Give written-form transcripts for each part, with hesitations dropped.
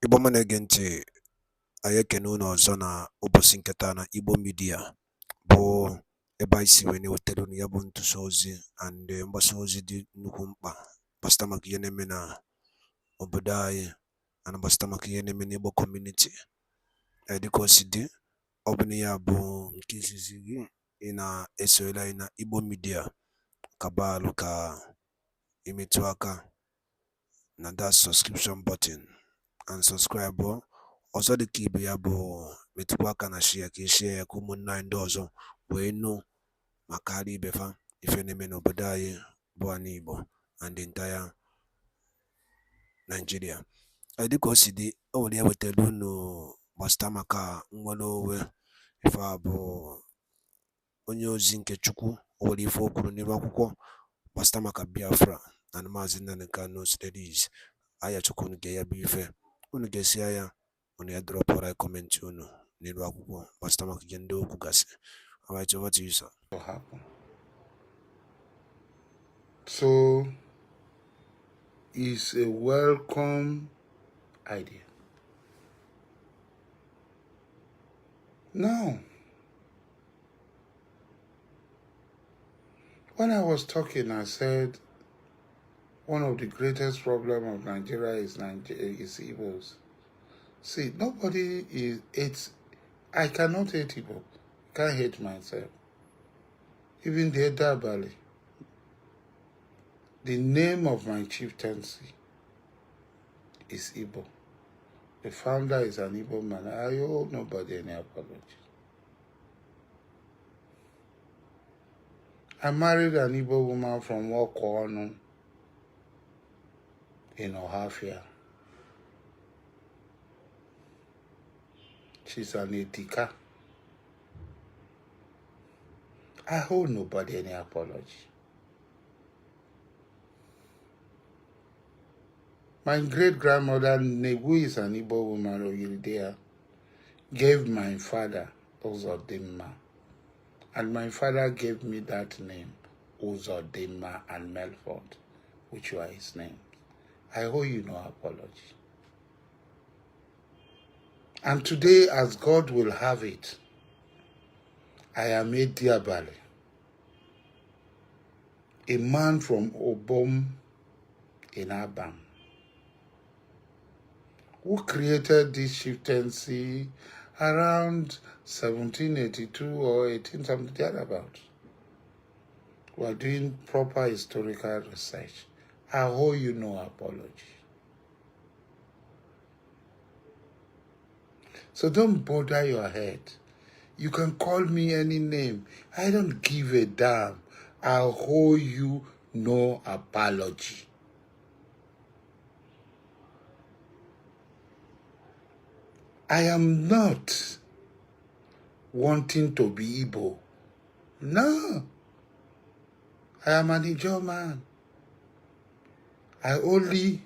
Igbo mana ege ntị, anyị ekene unu ọzọ na ụbọchị nketa na Igbo Media bụ ebe anyị si wee na-ewetara unu ya bụ ntụsa ozi and mgbasa ozi dị nnukwu mkpa gbasịta maka ihe na-eme na obodo anyị na gbasịta maka ihe na-eme n'Igbo community. Dịka o si dị, ọ bụ na ya bụ nke izizi gị ị na-esoyere anyị na Igbo Media, kabalụ ka imetụ aka na that subscription button and subscribe. Ọzọ dị ka ibe ya bụ metụkwa aka na share ka ishare ya ka ụmụnne anyị ndị ọzọ wee nụ maka ara ibefa ife na-eme n'obodo anyị bụ ana Igbo and the entire Nigeria. Dịka o si dị, o nwere ya wetara unu gbasịta maka nnwere onwe. Ife a bụ onye ozi nke Chukwu, o nwere ife o kwuru n'iru akwụkwọ gbasịta maka Biafra na Maazị Nnamdi Kanu studies. Aya Chukwu unu ga ya bụ ife unu ga-esi ya unu ya drọpụrụ anyị kọmentị unu n'iru akwụkwọ gbasịta maka ihe ndị okwu gasị. Alright, over to you, sir. Happen. So it's a welcome idea. Now, when I was talking, I said one of the greatest problems of Nigeria is Igbos. See, nobody hates. I cannot hate Igbo. I can't hate myself. Even the Edabali. The name of my chieftaincy is Igbo. The founder is an Igbo man. I owe nobody any apology. I married an Igbo woman from Wotowoto in Ohafia. She's an Etika. I owe nobody any apology. My great-grandmother, who is an Igbo woman, Oyildea, gave my father Uzodimma. And my father gave me that name, Uzodimma and Melford, which were his names. I owe you no apology. And today, as God will have it, I am a Diabali, a man from Obom in Abam, who created this chieftaincy around 1782 or 18 something thereabout. We are doing proper historical research. I owe you no apology. So don't bother your head. You can call me any name. I don't give a damn. I owe you no apology. I am not wanting to be Igbo. No. I am an Igbo man. I only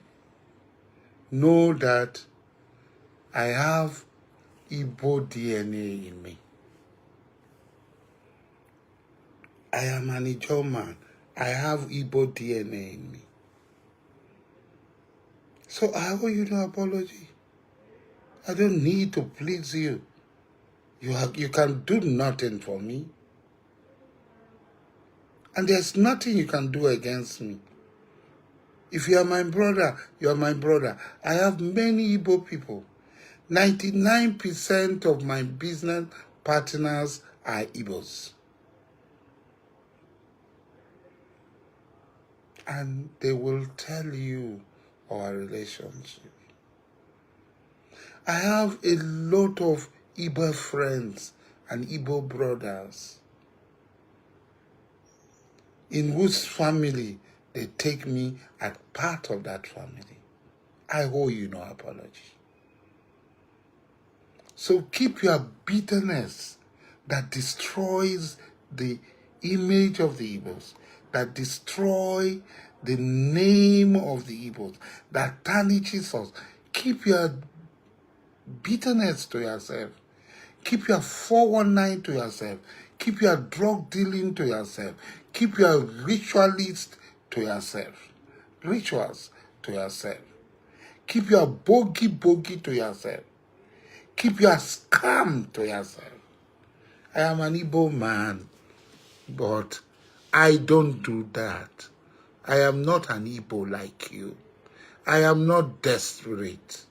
know that I have Igbo DNA in me. I am an Igbo man. I have Igbo DNA in me. So I owe you no apology. I don't need to please you. You can do nothing for me. And there's nothing you can do against me. If you are my brother, you are my brother. I have many Igbo people. 99% of my business partners are Igbos. And they will tell you our relationship. I have a lot of Igbo friends and Igbo brothers in whose family they take me as part of that family. I owe you no apology. So keep your bitterness that destroys the image of the Igbos, that destroy the name of the Igbos, that tarnishes us. Keep your bitterness to yourself. Keep your 419 to yourself. Keep your drug dealing to yourself. Keep your ritualist to yourself. Rituals to yourself. Keep your bogey to yourself. Keep your scam to yourself. I am an Igbo man, but I don't do that. I am not an Igbo like you. I am not desperate.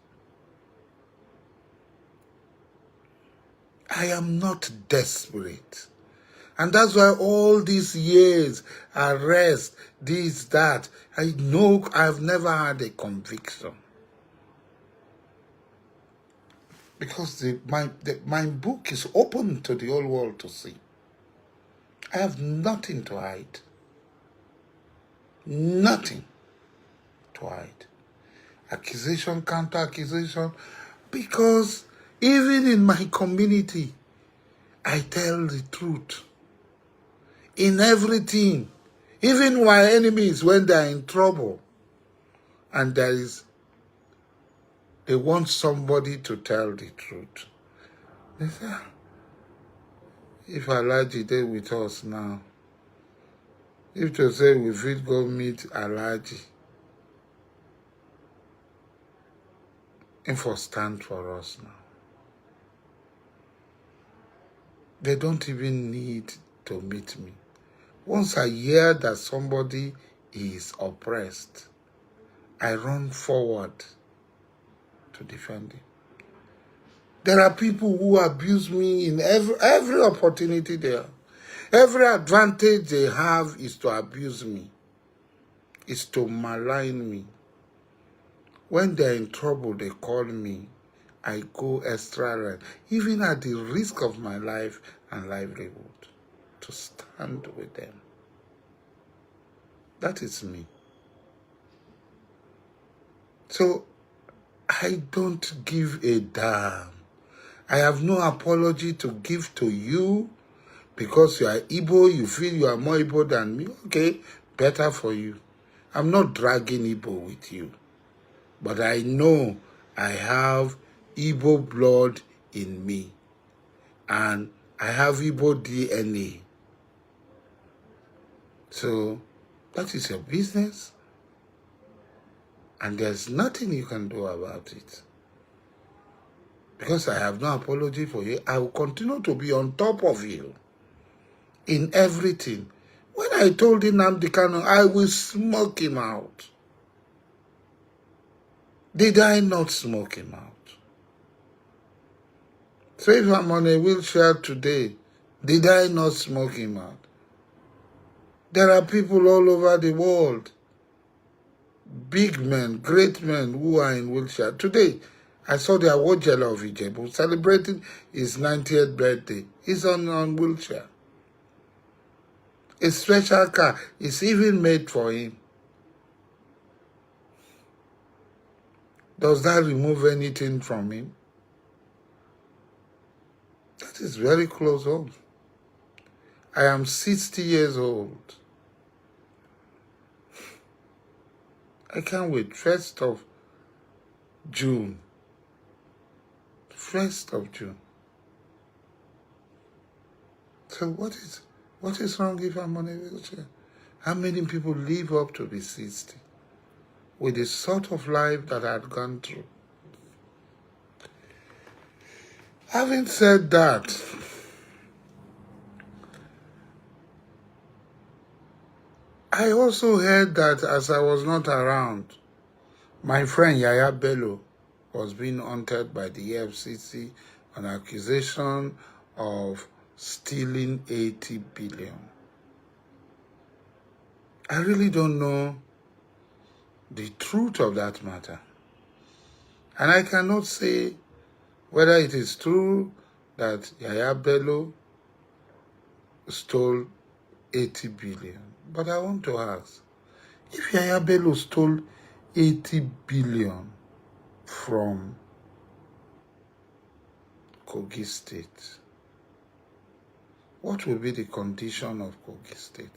I am not desperate. And that's why all these years, arrest, this, that, I know I've never had a conviction. Because my book is open to the whole world to see. I have nothing to hide. Nothing to hide. Accusation, counter accusation. Because even in my community, I tell the truth. In everything. Even my enemies, when they are in trouble, and they want somebody to tell the truth. They say, if Alaji dey with us now, if to say we fit go meet Alaji, him for stand for us now. They don't even need to meet me. Once I hear that somebody is oppressed, I run forward to defend him. There are people who abuse me in every opportunity there. Every advantage they have is to abuse me, is to malign me. When they're in trouble, they call me. I go extra line, even at the risk of my life and livelihood, to stand with them. That is me. So I don't give a damn. I have no apology to give to you because you are Igbo, you feel you are more Igbo than me. Okay, better for you. I'm not dragging Igbo with you. But I know I have Igbo blood in me. And I have Igbo DNA. So that is your business. And there's nothing you can do about it. Because I have no apology for you, I will continue to be on top of you in everything. When I told Nnamdi Kanu, I will smoke him out. Did I not smoke him out? So if I'm on a wheelchair today, did I not smoke him out? There are people all over the world, big men, great men who are in wheelchair. Today, I saw the Awojela of IGBO celebrating his 90th birthday. He's on wheelchair. A special car is even made for him. Does that remove anything from him? That is very close home. I am 60 years old. I can't wait. 1st of June. 1st of June. So what is wrong if I'm on a wheelchair? How many people live up to be 60 with the sort of life that I'd gone through? Having said that, I also heard that as I was not around, my friend Yaya Bello was being hunted by the EFCC on accusation of stealing 80 billion. I really don't know the truth of that matter. And I cannot say whether it is true that Yaya Bello stole 80 billion. But I want to ask, if Yaya Bello stole 80 billion from Kogi State, what will be the condition of Kogi State?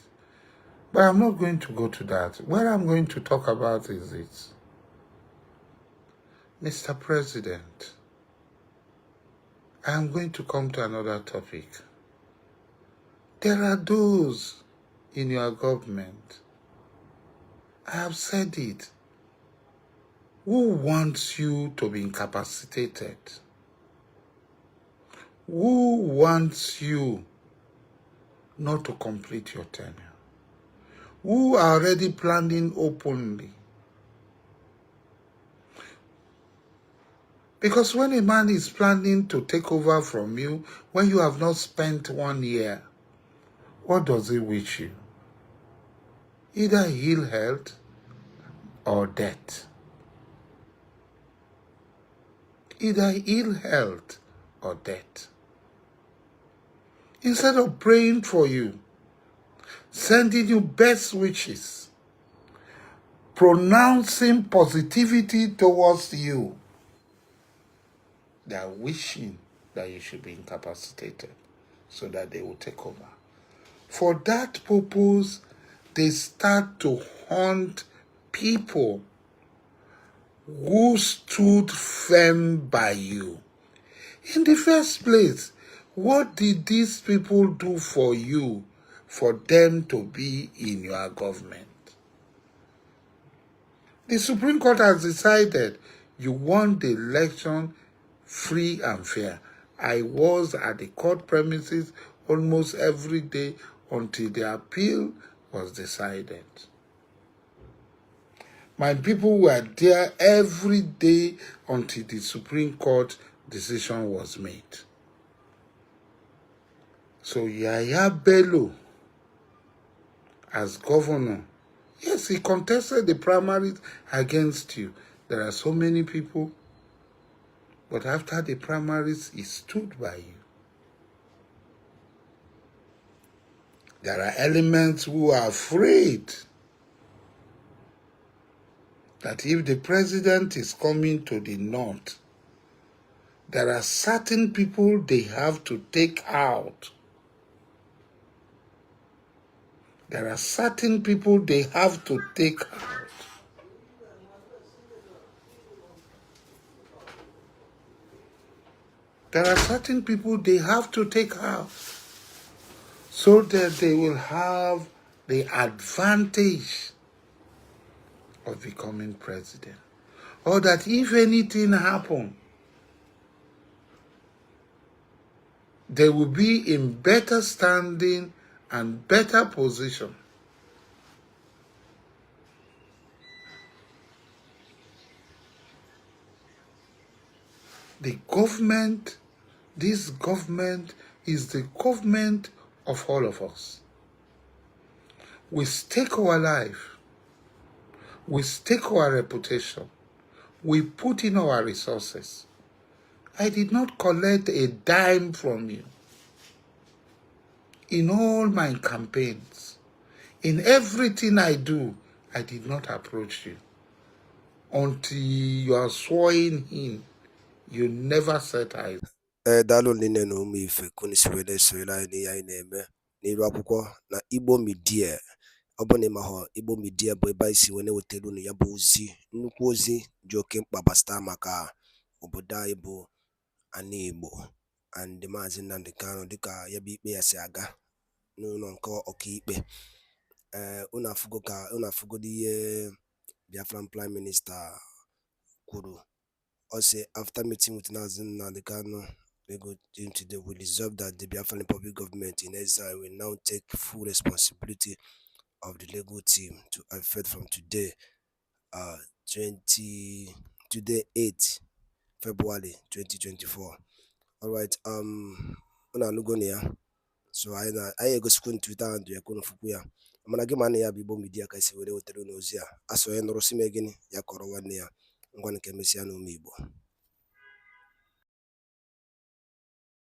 But I'm not going to go to that. What I'm going to talk about is this. Mr. President, I am going to come to another topic. There are those in your government, I have said it, Who wants you to be incapacitated? Who wants you not to complete your tenure? Who are already planning openly? Because when a man is planning to take over from you, when you have not spent 1 year, what does he wish you? Either ill health or death. Either ill health or death. Instead of praying for you, sending you best wishes, pronouncing positivity towards you, they are wishing that you should be incapacitated so that they will take over. For that purpose, they start to hunt people who stood firm by you. In the first place, what did these people do for you for them to be in your government? The Supreme Court has decided you won the election free and fair. I was at the court premises almost every day until the appeal was decided. My people were there every day until the Supreme Court decision was made. So Yaya Bello, as governor, yes, he contested the primaries against you. There are so many people, but after the primaries, he stood by you. There are elements who are afraid that if the president is coming to the north, there are certain people they have to take out. There are certain people they have to take out. There are certain people they have to take out so that they will have the advantage of becoming president. Or that if anything happens, they will be in better standing and better position. The government, this government is the government of all of us. We stake our life, we stake our reputation, we put in our resources. I did not collect a dime from you. In all my campaigns, in everything I do, I did not approach you. Until you are sworn in, you never set eyes. Daalụ nne na ụmụ ife kunu si were esonyere anyị n'ihe anyị na-eme n'iru akwụkwọ na Igbo Media. Ọ bụ na ịmahọ Igbo Media bụ ebe anyị si wee na-ewetara unu ya bụ ozi, nnukwu ozi dị oke mkpa gbasara maka obodo anyị bụ ana Igbo and Maazị Nnamdi Kanu dịka ya bụ ikpe ya si aga n'ụlọ nke ọkaikpe. Unu afụgodo ihe Biafran Prime Minister kwuru. Ọ sị after meeting with Nnamdi Kanu, we go into the will resolve that the Biafran Republic government in exile will now take full responsibility of the legal team to effect from today, 8 February 2024. Alright, una anugo na ya. So anyị egosikwa Twitter handle ya kono fuku ya. Mana gị ma na ya bụ Igbo Media ka isi were wetara n'ozi a. Asọ ya nụrụ sime gịnị ya kọrọ nwanne ya. Ngwa nke mesịa n'ụmụ Igbo.